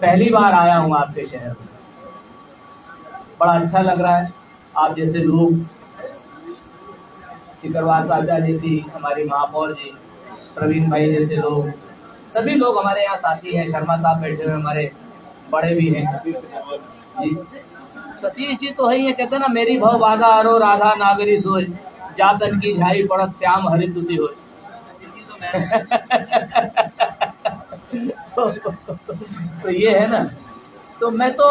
पहली बार आया हूँ आपके शहर में, बड़ा अच्छा लग रहा है। आप जैसे लोग, सिकरवार साहब जैसी हमारी महापौर जी, प्रवीण भाई जैसे लोग, सभी लोग हमारे यहाँ साथी हैं। शर्मा साहब बैठे हुए हमारे बड़े भी हैं जी। सतीश जी तो है ये कहते हैं ना, मेरी भव बाधा आरो राधा नागरी सोय, जातन की झाई पड़त श्याम हरि तुति हो। तो ये है ना। तो मैं तो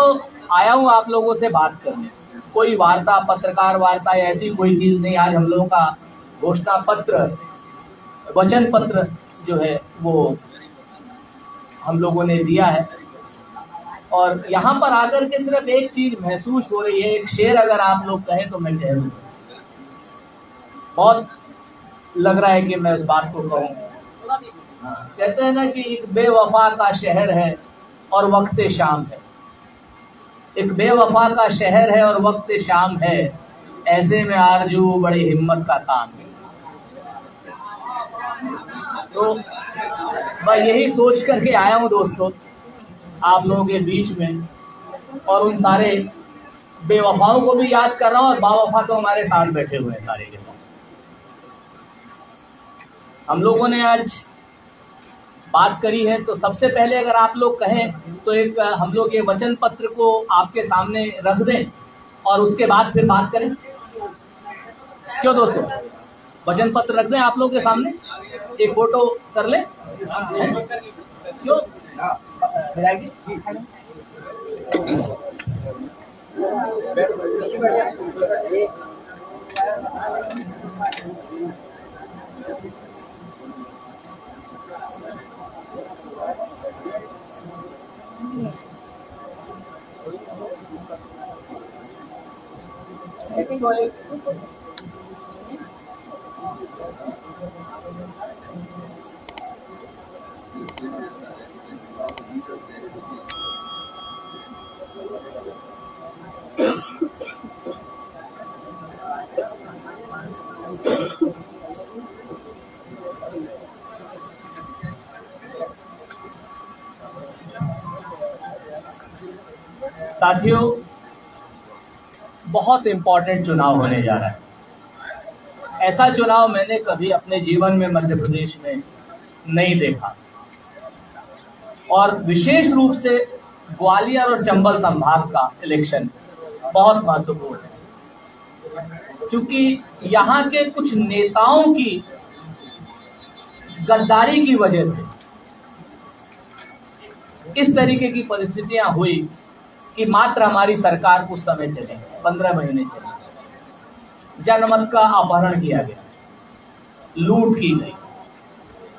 आया हूँ आप लोगों से बात करने, कोई वार्ता, पत्रकार वार्ता या ऐसी कोई चीज नहीं। आज हम लोगों का घोषणा पत्र, वचन पत्र जो है वो हम लोगों ने दिया है, और यहाँ पर आकर के सिर्फ एक चीज महसूस हो रही है, एक शेर अगर आप लोग कहें तो मैं कह दूँ, बहुत लग रहा है कि मैं उस बात को कहूँ। कहते हैं ना कि एक बेवफा का शहर है और वक्त शाम है, एक बेवफा का शहर है और वक्त शाम है, ऐसे में आरजू बड़ी हिम्मत का काम है। तो मैं यही सोच करके आया हूँ दोस्तों आप लोगों के बीच में, और उन सारे बेवफाओं को भी याद कर रहा हूँ, और बावफा तो हमारे साथ बैठे हुए हैं सारे के साथ। हम लोगों ने आज बात करी है, तो सबसे पहले अगर आप लोग कहें तो एक हम लोग ये वचन पत्र को आपके सामने रख दें और उसके बाद फिर बात करें। क्यों दोस्तों, वचन पत्र रख दें आप लोग के सामने, एक फोटो कर ले, क्यों साथियों, बहुत इंपॉर्टेंट चुनाव होने जा रहा है। ऐसा चुनाव मैंने कभी अपने जीवन में मध्य प्रदेश में नहीं देखा, और विशेष रूप से ग्वालियर और चंबल संभाग का इलेक्शन बहुत महत्वपूर्ण है, क्योंकि यहाँ के कुछ नेताओं की गद्दारी की वजह से इस तरीके की परिस्थितियां हुई कि मात्र हमारी सरकार कुछ समय चले, 15 महीने चले, जनमत का अपहरण किया गया, लूट की गई,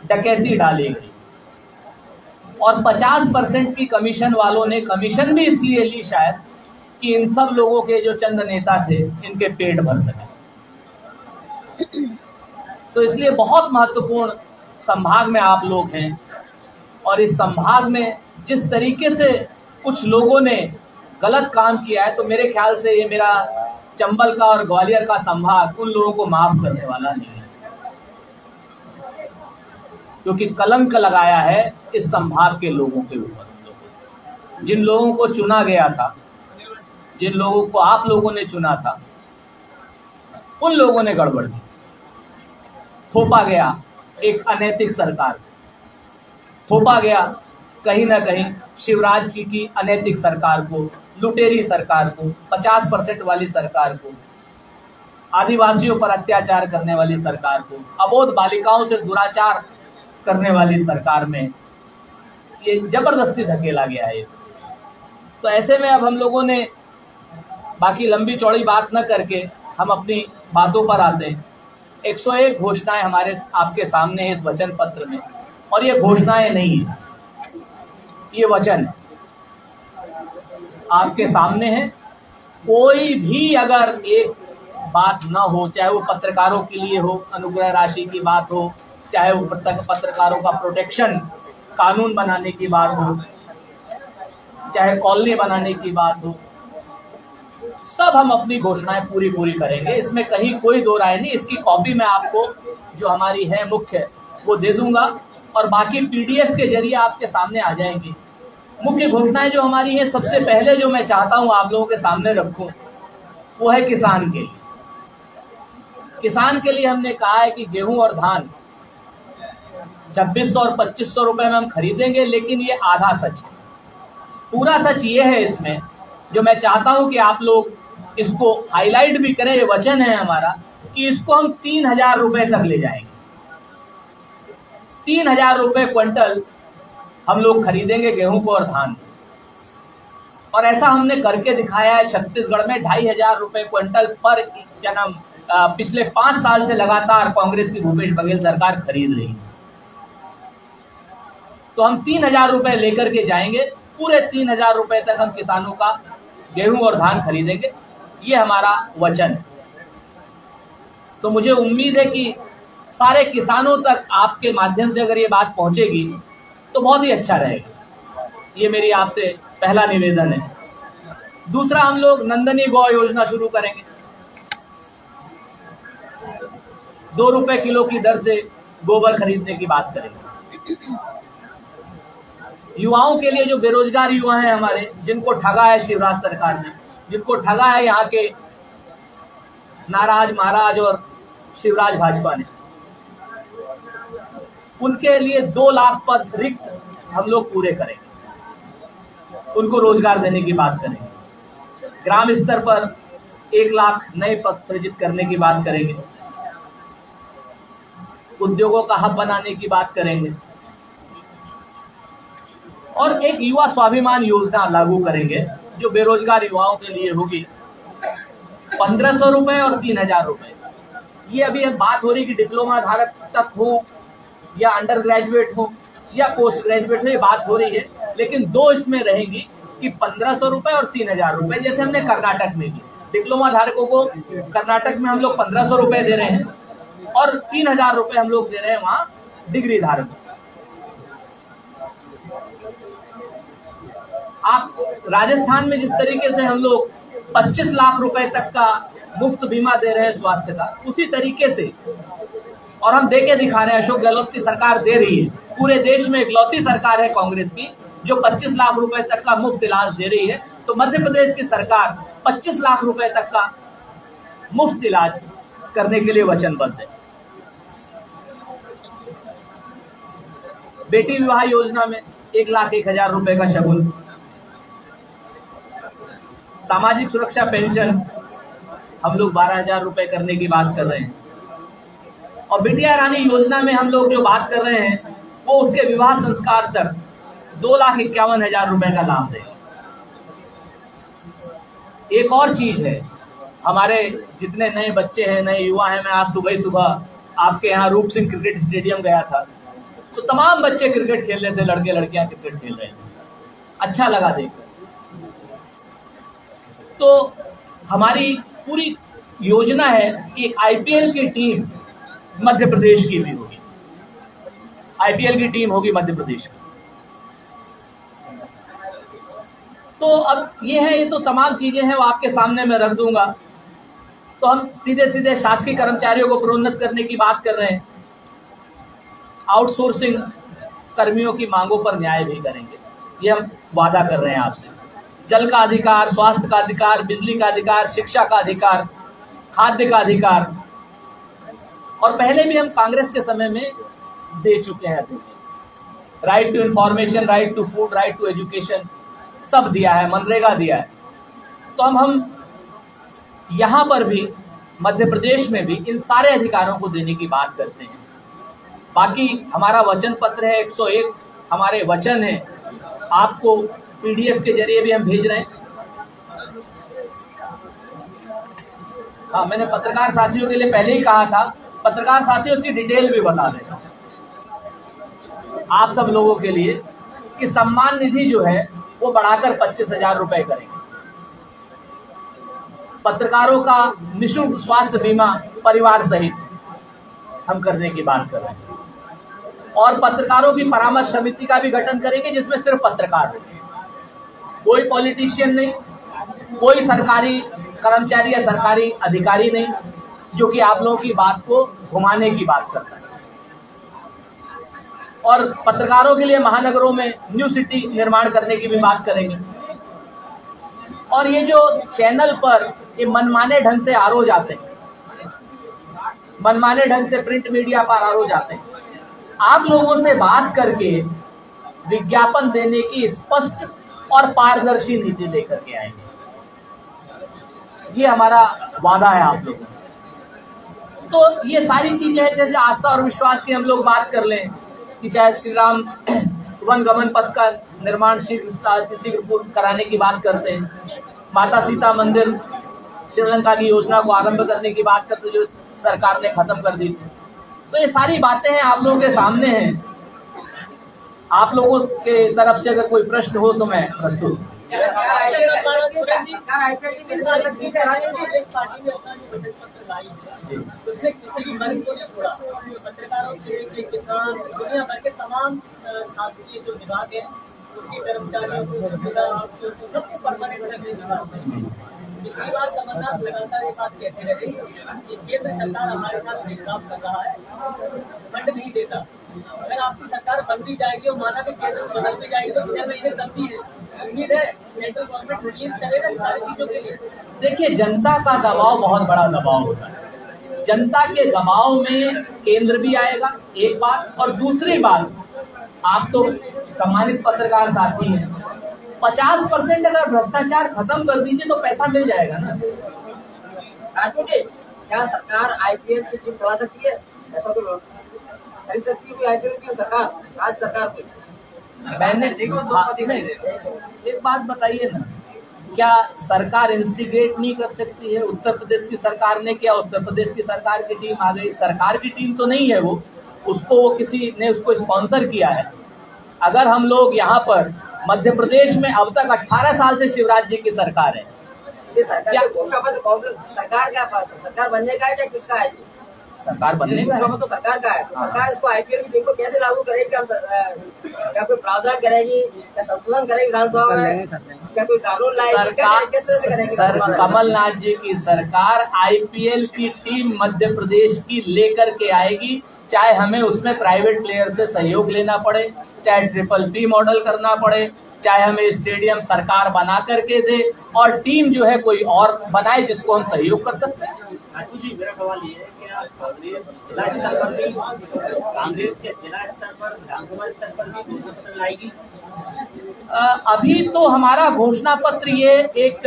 डकैती डाली गई, और 50% की कमीशन वालों ने कमीशन भी इसलिए ली शायद कि इन सब लोगों के जो चंद नेता थे इनके पेट भर सके। तो इसलिए बहुत महत्वपूर्ण संभाग में आप लोग हैं, और इस संभाग में जिस तरीके से कुछ लोगों ने गलत काम किया है, तो मेरे ख्याल से ये मेरा चंबल का और ग्वालियर का संभाग उन लोगों को माफ करने वाला नहीं है, क्योंकि कलंक लगाया है इस संभाग के लोगों के ऊपर। जिन लोगों को चुना गया था, जिन लोगों को आप लोगों ने चुना था, उन लोगों ने गड़बड़ की, थोपा गया एक अनैतिक सरकार, थोपा गया कहीं ना कहीं शिवराज जी की अनैतिक सरकार को, लुटेरी सरकार को, 50% वाली सरकार को, आदिवासियों पर अत्याचार करने वाली सरकार को, अबोध बालिकाओं से दुराचार करने वाली सरकार में ये जबरदस्ती धकेला गया है। तो ऐसे में अब हम लोगों ने, बाकी लंबी चौड़ी बात न करके हम अपनी बातों पर आते हैं। 101 घोषणाएं हमारे आपके सामने है इस वचन पत्र में, और ये घोषणाएं नहीं है, ये वचन आपके सामने है। कोई भी अगर एक बात न हो, चाहे वो पत्रकारों के लिए हो, अनुग्रह राशि की बात हो, चाहे वो पत्रकारों का प्रोटेक्शन कानून बनाने की बात हो, चाहे कॉलोनी बनाने की बात हो, सब हम अपनी घोषणाएं पूरी करेंगे, इसमें कहीं कोई दो राय नहीं। इसकी कॉपी मैं आपको जो हमारी है मुख्य वो दे दूंगा, और बाकी PDF के जरिए आपके सामने आ जाएंगी। मुख्य घोषणाएं जो हमारी हैं, सबसे पहले जो मैं चाहता हूं आप लोगों के सामने रखूं वो है किसान के लिए। किसान के लिए हमने कहा है कि गेहूं और धान 2600 और 2500 रुपए में हम खरीदेंगे, लेकिन ये आधा सच है। पूरा सच ये है इसमें, जो मैं चाहता हूं कि आप लोग इसको हाईलाइट भी करें, ये वचन है हमारा कि इसको हम 3000 रुपए तक ले जाएंगे। 3000 रुपए क्विंटल हम लोग खरीदेंगे गेहूं को और धान को, और ऐसा हमने करके दिखाया है। छत्तीसगढ़ में 2500 रुपए क्विंटल पर पिछले 5 साल से लगातार कांग्रेस की भूपेश बघेल सरकार खरीद रही है। तो हम 3000 रुपए लेकर के जाएंगे, पूरे 3000 रुपए तक हम किसानों का गेहूं और धान खरीदेंगे, ये हमारा वचन है। तो मुझे उम्मीद है कि सारे किसानों तक आपके माध्यम से अगर ये बात पहुंचेगी तो बहुत ही अच्छा रहेगा। ये मेरी आपसे पहला निवेदन है। दूसरा, हम लोग नंदनी गौ योजना शुरू करेंगे। 2 रुपए किलो की दर से गोबर खरीदने की बात करेंगे। युवाओं के लिए, जो बेरोजगार युवा हैं हमारे, जिनको ठगा है शिवराज सरकार ने, जिनको ठगा है यहाँ के नाराज महाराज और शिवराज भाजपा ने, उनके लिए 2 लाख पद रिक्त हम लोग पूरे करेंगे। उनको रोजगार देने की बात करेंगे। ग्राम स्तर पर 1 लाख नए पद सृजित करने की बात करेंगे। उद्योगों का हब बनाने की बात करेंगे और एक युवा स्वाभिमान योजना लागू करेंगे जो बेरोजगार युवाओं के लिए होगी। 1500 रुपए और 3000 रुपए। ये अभी बात हो रही कि डिप्लोमा धारक तक हो या अंडर ग्रेजुएट हो या पोस्ट ग्रेजुएट हो, ये बात हो रही है, लेकिन 2 इसमें रहेंगी कि 1500 रुपए और 3000 रुपए। जैसे हमने कर्नाटक में भी डिप्लोमा धारकों को, कर्नाटक में हम लोग 1500 रुपए दे रहे हैं और 3000 रुपए हम लोग दे रहे हैं वहां डिग्री धारकों। आप राजस्थान में जिस तरीके से हम लोग 25 लाख रुपए तक का मुफ्त बीमा दे रहे हैं स्वास्थ्य का, उसी तरीके से, और हम देके दिखा रहे हैं, अशोक गहलोत की सरकार दे रही है। पूरे देश में इकलौती सरकार है कांग्रेस की जो 25 लाख रुपए तक का मुफ्त इलाज दे रही है। तो मध्य प्रदेश की सरकार 25 लाख रुपए तक का मुफ्त इलाज करने के लिए वचनबद्ध है। बेटी विवाह योजना में 1,01,000 रुपए का शगुन। सामाजिक सुरक्षा पेंशन हम लोग 12,000 रुपए करने की बात कर रहे हैं। और बिटिया रानी योजना में हम लोग जो बात कर रहे हैं वो उसके विवाह संस्कार तक 2,51,000 रुपए का लाभ देगा। एक और चीज है, हमारे जितने नए बच्चे हैं, नए युवा हैं, मैं आज सुबह ही सुबह आपके यहाँ रूप सिंह क्रिकेट स्टेडियम गया था, तो तमाम बच्चे क्रिकेट खेल रहे थे, लड़के लड़कियां क्रिकेट खेल रहे थे, अच्छा लगा देखकर। तो हमारी पूरी योजना है कि एक आईपीएल की टीम मध्य प्रदेश की भी होगी। आईपीएल की टीम होगी मध्य प्रदेश की। तो अब ये है, ये तो तमाम चीजें हैं वो आपके सामने मैं रख दूंगा। तो हम सीधे सीधे शासकीय कर्मचारियों को प्रोन्नत करने की बात कर रहे हैं। आउटसोर्सिंग कर्मियों की मांगों पर न्याय भी करेंगे, ये हम वादा कर रहे हैं आपसे। जल का अधिकार, स्वास्थ्य का अधिकार, बिजली का अधिकार, शिक्षा का अधिकार, खाद्य का अधिकार, और पहले भी हम कांग्रेस के समय में दे चुके हैं। Right to information, right to food, right to education, सब दिया है, मनरेगा दिया है। तो हम यहां पर भी मध्य प्रदेश में भी इन सारे अधिकारों को देने की बात करते हैं। बाकी हमारा वचन पत्र है 101, हमारे वचन है, आपको पीडीएफ के जरिए भी हम भेज रहे हैं। हाँ, मैंने पत्रकार साथियों के लिए पहले ही कहा था, पत्रकार साथियों उसकी डिटेल भी बता देता हूं आप सब लोगों के लिए कि सम्मान निधि जो है वो बढ़ाकर 25,000 रुपए करेंगे। पत्रकारों का निःशुल्क स्वास्थ्य बीमा परिवार सहित हम करने की बात कर रहे हैं, और पत्रकारों की परामर्श समिति का भी गठन करेंगे जिसमें सिर्फ पत्रकार होंगे, कोई पॉलिटिशियन नहीं, कोई सरकारी कर्मचारी या सरकारी अधिकारी नहीं जो कि आप लोगों की बात को घुमाने की बात करता है। और पत्रकारों के लिए महानगरों में न्यू सिटी निर्माण करने की भी बात करेंगे। और ये जो चैनल पर ये मनमाने ढंग से आरोप आते हैं, मनमाने ढंग से प्रिंट मीडिया पर आरोप आते हैं, आप लोगों से बात करके विज्ञापन देने की स्पष्ट और पारदर्शी नीति लेकर के आएंगे। ये हमारा वादा है आप लोगों से। तो ये सारी चीजें हैं, जैसे आस्था और विश्वास की हम लोग बात कर लें कि चाहे श्री राम वन गमन पथ का निर्माण शीघ्र पूर्ण कराने की बात करते हैं, माता सीता मंदिर श्रीलंका की योजना को आरंभ करने की बात करते जो सरकार ने खत्म कर दी थी। तो ये सारी बातें हैं, आप लोगों के सामने हैं। आप लोगों के तरफ से अगर कोई प्रश्न हो तो मैं प्रस्तुत हूँ। उसने किसी भी वर्ग को नहीं छोड़ा, पत्रकारों से किसान दुनिया भर के तमाम शासकीय जो विभाग है उसके कर्मचारियों को सबको परमानेंट रखने की बात है। पिछली बार कमलनाथ लगातार ये बात कहते रहे कि केंद्र सरकार हमारे साथ भेदभाव कर रहा है, फंड नहीं देता। अगर आपकी सरकार बन भी जाएगी और माना कि केंद्र बदल भी जाएगी तो 6 महीने कम भी है, उम्मीद है सेंट्रल गवर्नमेंट रिलीज करेगा सारी चीजों के लिए। देखिए, जनता का दबाव बहुत बड़ा दबाव होता है। जनता के दबाव में केंद्र भी आएगा, एक बात। और दूसरी बात, आप तो सम्मानित पत्रकार साथी हैं, 50% अगर भ्रष्टाचार खत्म कर दीजिए तो पैसा मिल जाएगा ना। क्या सरकार आईपीएल की टीम करवा सकती है? ऐसा तो खरीद सकती है आईपीएल की सरकार, राज्य सरकार की? मैंने एक बात बताइए ना, क्या सरकार इंस्टिगेट नहीं कर सकती है? उत्तर प्रदेश की सरकार ने किया, उत्तर प्रदेश की सरकार की टीम आ गई। सरकार की टीम तो नहीं है वो, उसको वो किसी ने उसको स्पॉन्सर किया है। अगर हम लोग यहाँ पर मध्य प्रदेश में अब तक 18 साल से शिवराज जी की सरकार है, ये सरकार सरकार क्या पास है? सरकार बनने का है या किसका है? सरकार बनने का तो सरकार का है। तो सरकार इसको आईपीएल की टीम को कैसे लागू करेगी? क्या कोई प्रावधान करेगी, क्या संशोधन करेगी विधानसभा में, क्या कोई कानून लाएगी? सर, कमलनाथ जी की सरकार आईपीएल की टीम मध्य प्रदेश की लेकर के आएगी, चाहे हमें उसमें प्राइवेट प्लेयर से सहयोग लेना पड़े, चाहे ट्रिपल P मॉडल करना पड़े, चाहे हमें स्टेडियम सरकार बना करके दे और टीम जो है कोई और बनाए जिसको हम सहयोग कर सकते हैं। जी, मेरा सवाल ये है कि कांग्रेस जिला स्तर पर भी, कांग्रेस के जिला स्तर पर, विधानसभा स्तर पर भी घोषणा पत्र लाएगी? अभी तो हमारा घोषणा पत्र ये एक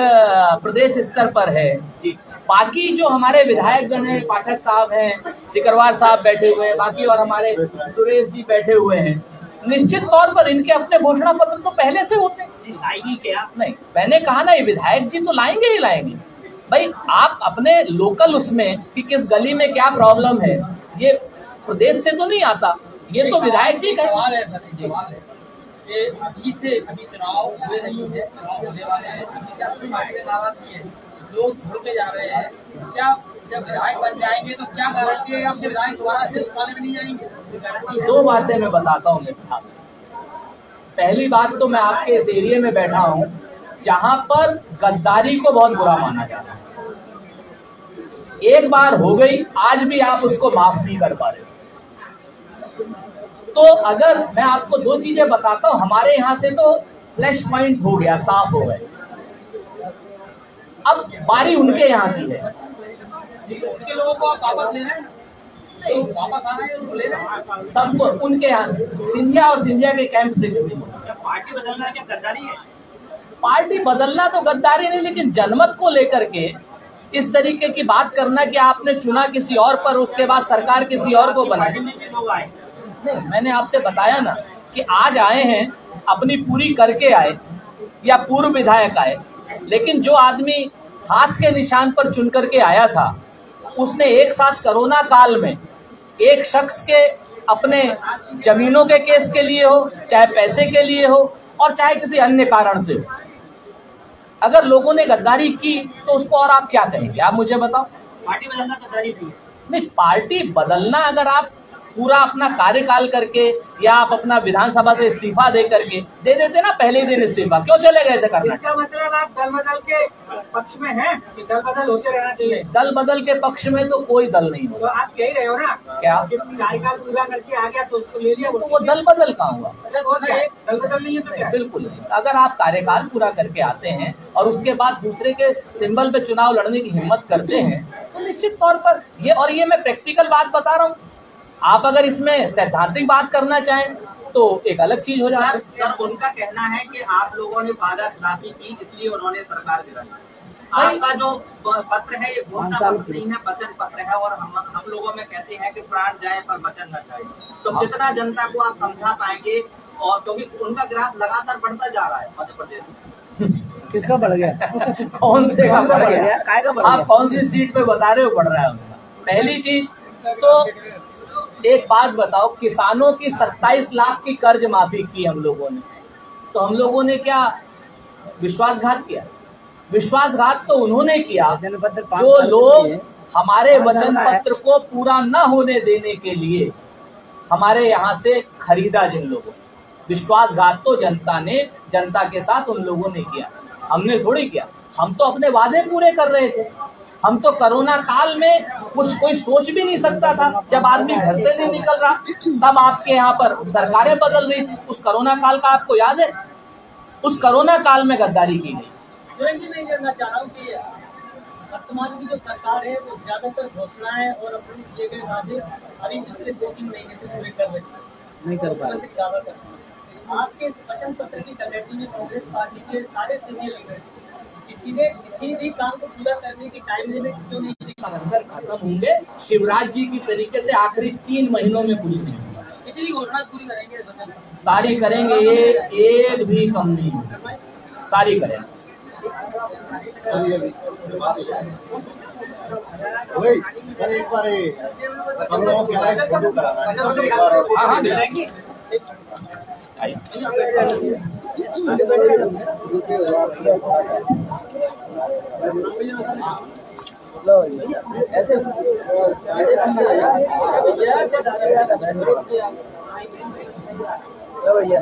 प्रदेश स्तर पर है। बाकी जो हमारे विधायक गण हैं, पाठक साहब हैं, सिकरवार साहब बैठे हुए हैं, बाकी और हमारे सुरेश जी बैठे हुए हैं, निश्चित तौर पर इनके अपने घोषणा पत्र तो पहले से होते हैं। लाएगी क्या? नहीं, मैंने कहा ना, ये विधायक जी तो लाएंगे ही लाएंगे। भाई, आप अपने लोकल उसमें कि किस गली में क्या प्रॉब्लम है, ये प्रदेश से तो नहीं आता, ये तो विधायक जी का सवाल है। अभी से अभी चुनाव हुए नहीं है, चुनाव होने वाले हैं, क्या कोई पार्टी में नाराजगी है? लोग छोड़ के जा रहे हैं, क्या जब विधायक बन जाएंगे तो क्या गारंटी है आपके विधायक दोबारा से थाने में नहीं जाएंगे? दो बातें मैं बताता हूँ मेरे साथ। पहली बात तो मैं आपके इस एरिया में बैठा हूँ जहां पर गद्दारी को बहुत बुरा माना जाता है। एक बार हो गई, आज भी आप उसको माफ नहीं कर पा रहे। तो अगर मैं आपको दो चीजें बताता हूं, हमारे यहाँ से तो फ्लैश पॉइंट हो गया, साफ हो गए। अब बारी उनके यहाँ की है। उनके लोगों को आप वापस ले रहे हैं, तो वापस आ रहे हैं, उनको ले रहे हैं सबको उनके यहाँ से, सिंधिया और सिंधिया के कैंप से किसी को। पार्टी बदलना क्या गद्दारी है? पार्टी बदलना तो गद्दारी नहीं, लेकिन जनमत को लेकर के इस तरीके की बात करना कि आपने चुना किसी और पर, उसके बाद सरकार किसी और को बनाई। लोग आए, मैंने आपसे बताया ना कि आज आए हैं, अपनी पूरी करके आए, या पूर्व विधायक आए, लेकिन जो आदमी हाथ के निशान पर चुन करके आया था, उसने एक साथ कोरोना काल में एक शख्स के अपने जमीनों के केस के लिए हो, चाहे पैसे के लिए हो, और चाहे किसी अन्य कारण से हो, अगर लोगों ने गद्दारी की तो उसको और आप क्या कहेंगे? आप मुझे बताओ। पार्टी बदलना गद्दारी नहीं, पार्टी बदलना अगर आप पूरा अपना कार्यकाल करके या आप अपना विधानसभा से इस्तीफा दे करके दे देते ना पहले दिन इस्तीफा, क्यों चले गए थे करना? इसका मतलब आप दल बदल के पक्ष में है कि दल बदल होते रहना चाहिए? दल बदल के पक्ष में तो कोई दल नहीं तो होगा। आप कह ही रहे हो ना क्या? कि कार्यकाल पूरा करके आ गया तो उसको ले लिया, तो वो दल बदल कहाँ हुआ? दल बदल नहीं है तो क्या? बिल्कुल नहीं। अगर आप कार्यकाल पूरा करके आते हैं और उसके बाद दूसरे के सिंबल पे चुनाव लड़ने की हिम्मत करते हैं तो निश्चित तौर पर ये मैं प्रैक्टिकल बात बता रहा हूँ। आप अगर इसमें सैद्धांतिक बात करना चाहें तो एक अलग चीज हो जाती है। सर उनका कहना है कि आप लोगों ने वादा खिलाफी की इसलिए उन्होंने सरकार गिराई। आपका जो पत्र है ये घोषणा पत्र नहीं है, वचन पत्र है और हम लोगों में कहते हैं कि प्राण जाए पर वचन न जाए। तो कितना जनता को आप समझा पाएंगे? और क्योंकि उनका ग्राफ लगातार बढ़ता जा रहा है मध्य प्रदेश में। किसका बढ़ गया? कौन से का बढ़ गया? काय का बढ़ गया? आप कौन सी सीट पे बता रहे हो बढ़ रहा है उनका? पहली चीज तो एक बात बताओ, किसानों की 27 लाख की कर्ज माफी की हम लोगों ने, तो हम लोगों ने क्या विश्वासघात किया? विश्वासघात तो उन्होंने किया जो लोग हमारे वचन पत्र को पूरा न होने देने के लिए हमारे यहाँ से खरीदा। जिन लोगों विश्वासघात तो जनता के साथ उन लोगों ने किया, हमने थोड़ी किया। हम तो अपने वादे पूरे कर रहे थे। हम तो कोरोना काल में कुछ कोई सोच भी नहीं सकता था, जब आदमी घर से नहीं निकल रहा तब आपके यहाँ पर सरकारें बदल रही थी। उस कोरोना काल का आपको याद है? उस कोरोना काल में गद्दारी की गई। सुरेंद्र जी, मैं जानना चाह रहा हूँ कि वर्तमान की जो सरकार है वो ज्यादातर घोषणाएं और अपने किए गए वादे अभी पिछले 2-3 महीने से पूरे कर रहे हैं, नहीं कर पा रहे। दावा करते हैं। आपके इस वचन पत्र की कमेटी में कांग्रेस पार्टी के सारे सीनियर लीडर किसी ने किसी भी काम को पूरा करने की टाइम लिमिट क्यों नहीं दी? खत्म होंगे शिवराज जी की तरीके से आखिरी 3 महीनों में कुछ नहीं होगा। कितनी घोषणा पूरी करेंगे? सारी करेंगे, एक भी कम नहीं होगी, सारी करेंगे। एक बार हम लोगों के लाइव फोटो कराना। हाँ मिलेंगे। भैया